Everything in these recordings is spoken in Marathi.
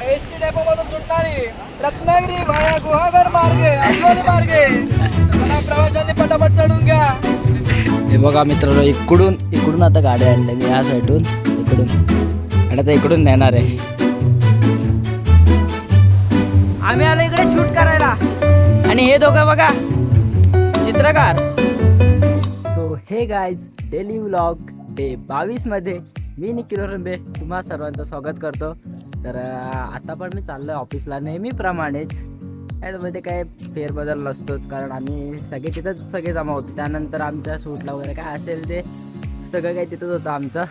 एसटी डेपो मधून सुटणारी रत्नागिरी वाया गुहागर मार्गे अंबोली मार्गे चला प्रवाशांनी पटापट चढून घ्या. हे बघा मित्रांनो, इकडून आता गाड्या आणल्या मी या साईडून इकडून, आणि आता इकडून नेणार आहे. आम्ही आलो इकडे शूट करायला, आणि हे दोघं बघा चित्रकार. सो हे गाईज, डेली व्लॉग डे 22 मध्ये मी निखिल रंबे तुम्हा सर्वांचं स्वागत करतो. तर आता पण मी चाललो आहे ऑफिसला नेहमीप्रमाणेच. यामध्ये काय फेरबदल नसतोच, कारण आम्ही सगळे तिथंच सगळे जमा होतो. त्यानंतर आमच्या शूटला वगैरे काय असेल ते सगळं काही तिथंच होतं आमचं.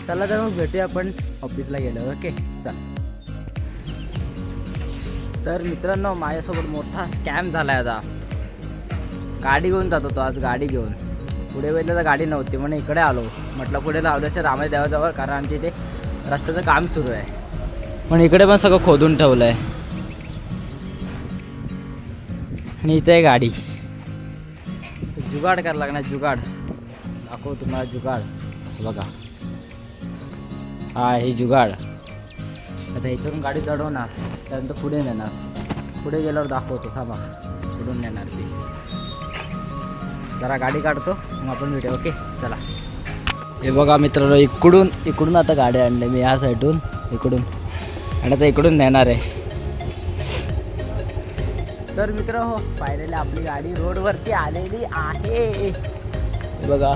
चला तर मग भेटूया आपण ऑफिसला गेलो. ओके चल. तर मित्रांनो, माझ्यासोबत मोठा स्कॅम झाला आहे आता. गाडी घेऊन जात होतो आज, गाडी घेऊन पुढे वेळेला तर गाडी नव्हती म्हणून इकडे आलो. म्हटलं पुढे लावलं असेल रामाई देवाजवळ, कारण आमच्या इथे रस्त्याचं काम सुरू आहे. पण इकडे पण सगळं खोदून ठेवलं आहे, आणि इथे आहे गाडी. जुगाड करायला लागणार, जुगाड दाखव तुम्हाला. जुगाड बघा, हा हे जुगाड. आता ह्याच्यावरून गाडी चढवणार, त्यानंतर पुढे नेणार. पुढे गेल्यावर दाखवतो, थांबा पुढून नेणार ती. जरा गाडी काढतो मग आपण भेटू. ओके चला. हे बघा मित्रांनो, इकडून आता गाड्या आणल्या मी या साईडून इकडून, आणि आता इकडून नेणार आहे. तर मित्र हो, फायनली आपली गाडी रोडवरती आलेली आहे. हे बघा,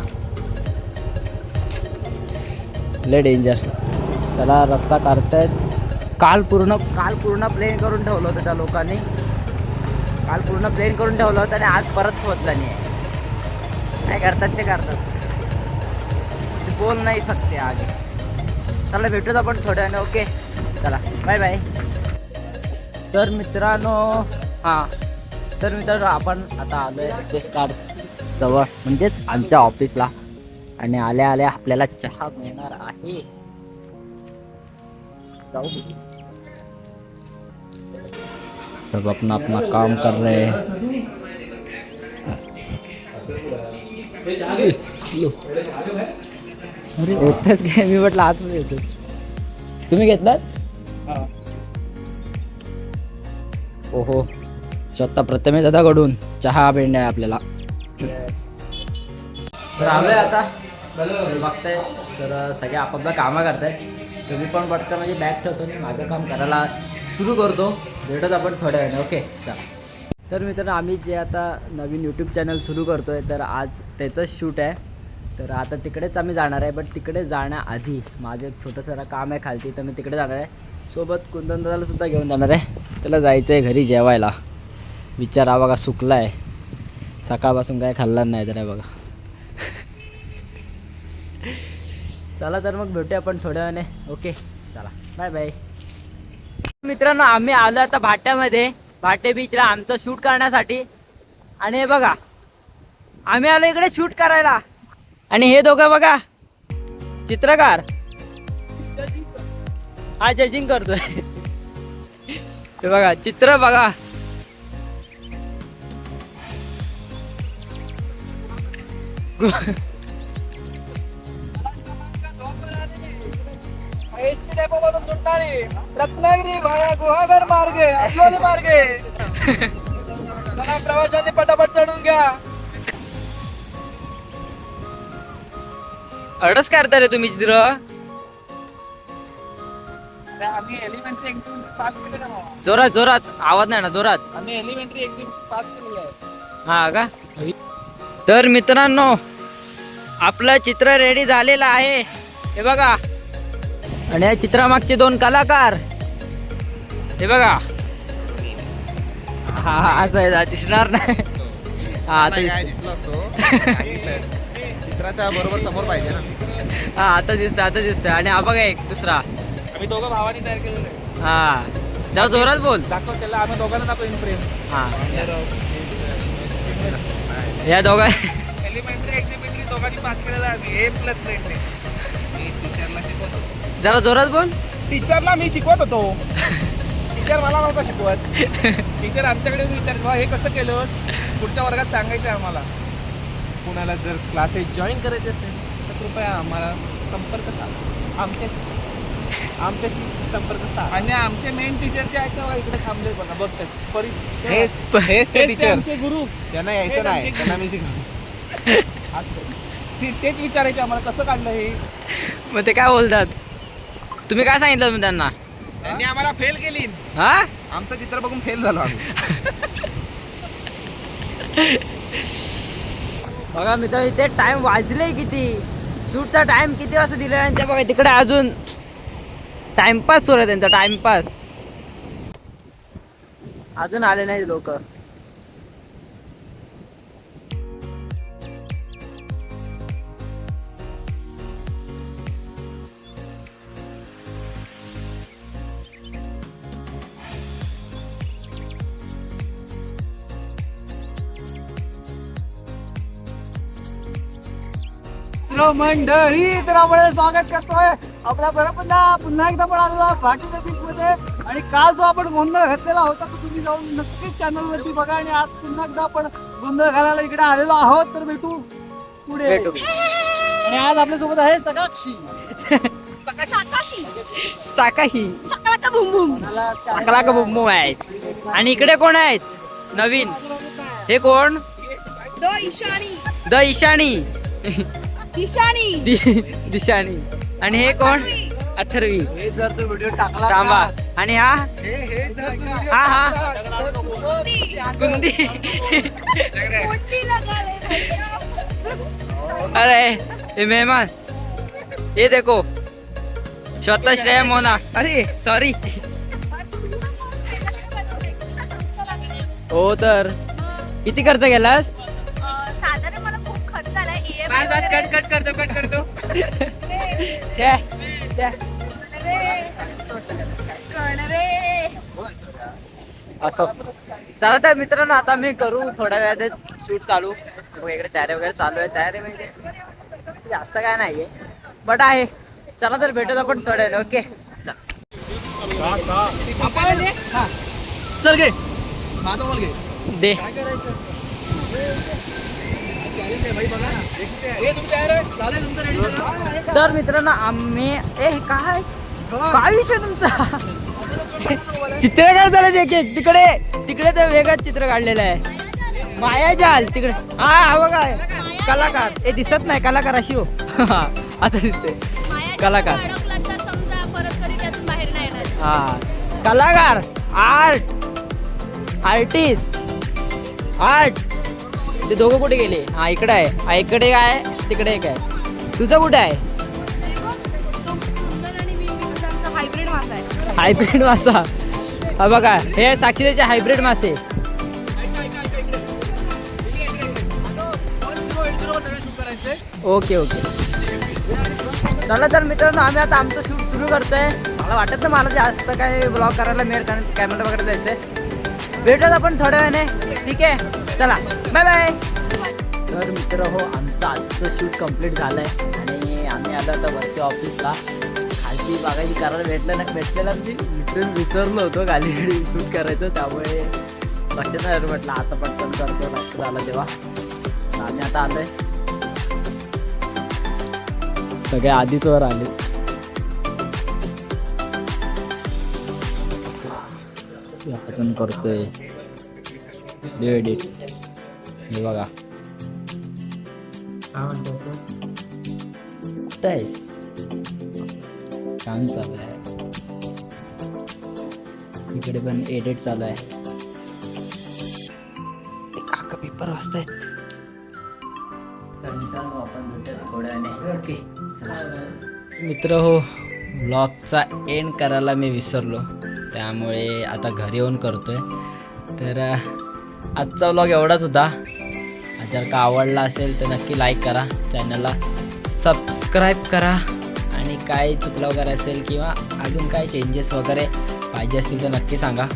लय डेंजर. चला रस्ता काढतायत. काल पूर्ण प्लेन करून ठेवलं होतं त्या लोकांनी. काल पूर्ण प्लेन करून ठेवलं होतं आणि आज परत पोहोचला नाही. काय करतात ते करतात, ते बोल नाही सकते आगे. चला भेटूच आपण थोड्या वेळाने. ओके चला, बाय बाय. तर मित्रांनो आपण आता आलो आहे स्टार जवळ, म्हणजेच आमच्या ऑफिसला. आणि आल्या आल्या आपल्याला चहा मिळणार आहे. सब अपना अपना काम कर रहे हैं. अरे येतात काय, मी म्हटलं आतमध्ये येतो. तुम्ही घेतलात? ओहो, स्वतः प्रथमेश दादाकडून चहा भेटणे आहे आपल्याला. तर आलोय आता, बघताय तर सगळे आपापला कामं करताय. तुम्ही पण पटकन म्हणजे बॅग ठेवतो आणि माझं काम करायला सुरू करतो. भेटत आपण थोड्या वेळाने. ओके चला. तर मित्रांनो, आम्ही जे आता नवीन यूट्यूब चॅनल सुरू करतो आहे, तर आज त्याचंच शूट आहे. तर आता तिकडेच आम्ही जाणार आहे. बट तिकडे जाण्याआधी माझं एक छोटंसं काम आहे खालती, तर मी तिकडे जाणार आहे. सोबत कुंदन दादाला सुद्धा घेऊन जाणार आहे. त्याला जायचं आहे घरी जेवायला. विचार बघा, सुकला आहे, सकाळपासून काय खाल्लं नाही. तर बघा. चला तर मग भेटूया आपण थोड्या वेळाने. ओके चला, बाय बाय. मित्रांनो, आम्ही आलो आता भाट्यामध्ये, भाटे बीचला आमचं शूट करण्यासाठी. आणि हे बघा, आम्ही आलो इकडे शूट करायला. आणि हे दोघं बघा चित्रकार, हा जजिंग करतोय. हे बघा चित्र बघा. एसटी डेपो मधून सुटणारी रत्नागिरी वाया गुहागर मार्गे अंबोली मार्गे चला प्रवाशांनी पटापट चढून घ्या. अडच काढता रे तुम्ही चित्र. आम्ही एलिमेंटरी एकदम पास केलेलं आहे. जोरात जोरात आवाज नाही ना, जोरात. आम्ही एलिमेंटरी एकदम पास केलेलं आहे. हा का. तर मित्रांनो, आपलं चित्र रेडी झालेलं आहे. हे बघा, आणि या चित्रामागचे दोन कलाकार. हे बघा, हा असं आहे, दिसणार नाही. हा आता चित्राच्या बरोबर समोर पाहिजे ना. हा आता दिसतंय. आणि हा बघा एक दुसरा. आम्ही दोघं भावानी तयार केलेलं आहे. हा जरा जोरात बोल. दाखव त्याला, आम्ही दोघांना दाखव इन प्रेम. हा या दोघा एलिमेंटरी एक्झिमेंटरी दोघांनी पास केलेला आहे. A+ ग्रेडने. मी टीचरला शिकवतो. जरा जोरात बोल. टीचरला मी शिकवत होतो. टीचर मला नव्हता शिकवत. टीचर आमच्याकडे विचारतो, हे कसं केलंस, पुढच्या वर्गात सांगायचं आहे आम्हाला. कुणाला जर क्लासेस जॉईन करायचे असेल तर कृपया आम्हाला संपर्क साधा. आमच्या आमच्याशी संपर्क साधा. आणि आमचे मेन टीचर जे आहेत ना इकडे थांबले बघा बघतात हेच ते हेच ते टीचर. आमचे गुरु. त्यांना हेच यायचं नाही, आमचे त्यांना मी शिकवतो. तेच विचारायचे आम्हाला कसं काढलं हे. मग ते काय बोलतात? तुम्ही काय सांगितलं मग त्यांना? त्यांनी आम्हाला फेल केली. हा आमचं चित्र बघून फेल झालो आम्ही. बघा मित्र इथे टाइम वाजले किती, शूटचा टाइम किती वाजता दिला आणि ते बघा तिकडे अजून टाइमपास सुरू आहे त्यांचा, टाइमपास. अजून आले नाही लोक. मंडळी, तर आपण स्वागत करतोय आपल्या पुन्हा एकदा पण आलेलो भाटीच्या बीच मध्ये. आणि काल जो आपण गोंधळ घातलेला होता तो तुम्ही जाऊन नक्कीच चॅनल वरती बघा. आणि आज पुन्हा एकदा आपण गोंधळ घालायला इकडे आलेलो आहोत. तर भेटू पुढे. आणि आज आपल्या सोबत आहे सकाक्षी. साकाशी टाकला का बुमबुम आहेत. आणि इकडे कोण आहेत नवीन? हे कोण? द इशाणी. दिशाणी. आणि हे कोण? अथर्वी. हे जर तू व्हिडिओ टाकला तांबा. आणि हा हे जर तू व्हिडिओ हा गुंदी. अरे ये मेहमान, ये देखो स्वतः श्रेया मोना. अरे सॉरी. हो तर किती खर्च केलास? साधारण मला खूप खर्च आला. कट करतो. असं चला तर मित्रांनो, आता मी करू थोड्या वेळात शूट चालू. इकडे तयारी वगैरे चालू आहे. तयारी म्हणजे जास्त काय नाहीये बट आहे. चला तर भेटत आपण थोड्या वेळ. ओके चल घे माझा बोल घे. दे. तर मित्रांनो आम्ही काय विषय तुमचा? चित्र काय झालं? एक तिकडे ते वेगळंच चित्र काढलेलं आहे. मायाजाल तिकडे. हा बघा कलाकार. हे दिसत नाही कलाकार अशी हो. आता दिसते कलाकार. हा कलाकार, आर्टिस्ट. ते दोघं कुठे गेले? हा इकडे आहे. हा इकडे काय, तिकडे एक आहे. तुझं कुठे आहे? हायब्रिड मासा. हा बघा हे साक्षीचे हायब्रिड मासे. ओके. चला तर मित्रांनो आम्ही आता आमचं शूट सुरू करतोय. मला वाटत नाही मला जास्त काय ब्लॉग करायला मिळेल, कारण कॅमेरा वगैरे जायचंय. भेटूयात आपण थोड्या वेळाने. ठीक आहे चला बाय बाय. तर मित्र हो, आमचं आजचं शूट कम्प्लीट झालं आहे. आणि आम्ही आलो आता वरती ऑफिसला. खालची बागायची करायला भेटलेला म्हणजे विसरलो होतो खाली शूट करायचं. त्यामुळे लक्षात नाही म्हटलं आता पटकन करतो. लक्षात आलं तेव्हा आम्ही आता आलोय. सगळे आधीच वर आले. आपण करतोय एडिट. हे बघा काम चालू आहे. इकडे पण एडिट चालू आहे. काका पेपर वाचतायत. तर मित्रांनो आपण भेटत थोड्या वेळाने. ओके मित्र हो, ब्लॉगचा एंड करायला मी विसरलो, त्यामुळे आता घरी येऊन करतोय. तर आजचा ब्लॉग एवढाच होता. जर का आवडला असेल तर नक्की लाईक करा, चॅनलला सबस्क्राईब करा. आणि काय चुकलं वगैरे असेल किंवा अजून काय चेंजेस वगैरे पाहिजे असतील तर नक्की सांगा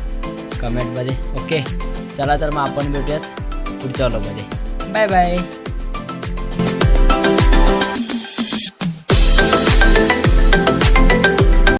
कमेंटमध्ये. ओके चला तर मग आपण भेटूयात पुढच्या व्लॉगमध्ये. Bye bye.